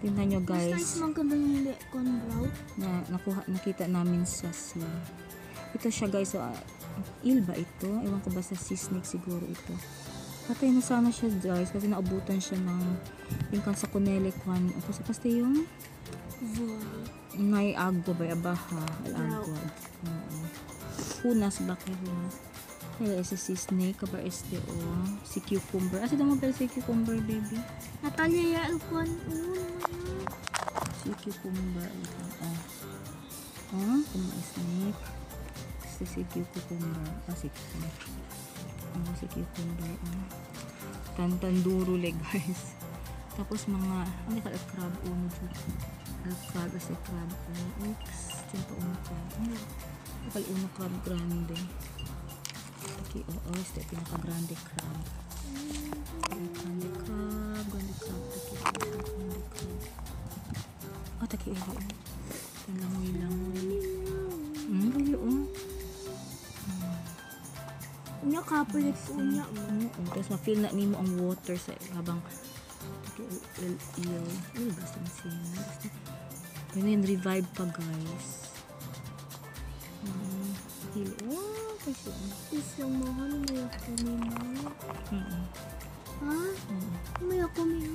Tingnan nyo Mas nice guys. man ka ba yung lekon, bro? Nakita namin sa sea. Ito siya guys. So, eel ba ito? Ewan ko ba sa sea snake siguro ito. Patay na sana siya guys kasi naubutan siya ng yung kan sa Kunelekwan. Kasi basta yung may agwa ba abaha al-agwa. Hunas ba kay hunas? Kaya si snake kabar este o si cucumber. Asa daw mo pero si cucumber baby? Natalia ya ukon. Si cucumber ito. Kuma snake. Si cucumber. Si cucumber. Tanduro le guys. Tapos mga ano ka crab uno dito. Crab as a crab. Oops. Tinto uno crab. Kapal uno crab grande. Okay, este pinaka-grande crab. Grande crab. Taki langoy. Dali Unya kapalit ko unya. Tapos ma-feel na nimo ang water sa habang eel basta yun revive pa guys. Kasi Isang mahal may ako nimo. Ha? May ako niya.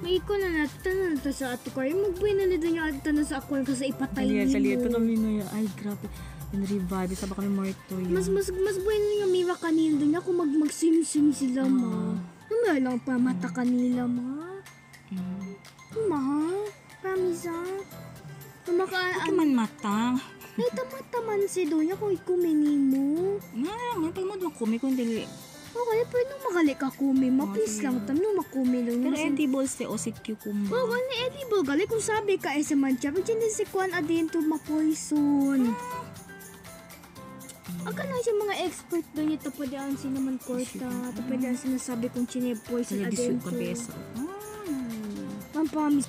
May iko na natin na sa ato kayo. Magbuhay na nito niya ato na sa ako kasi ipatay niyo. Saliyan pa kami no. Ay grabe. Yung revive. Saba kami morto yun. Mas buhay na niya mira kanil doon ako magsim-sim sila ma. May lang pa mata kanila ma. Ma? Promise ha? Ito man matang. Ay taman si doon ako ikumini mo. May pag mo doon kumi kung dili. Okay, pwede nung makali ka kumi. Ma-please lang tam nung makumi lang. Pero edible si o si cucumber. Oo, ano edible. Gali kung sabi ka sa mancha. Pag dyan din si Kwan adin to ma-poison. Ang kanang siya mga expert doon ito pwede ang sinaman korta. Ito pwede ang sinasabi kung chine poison adin to. Ang promise.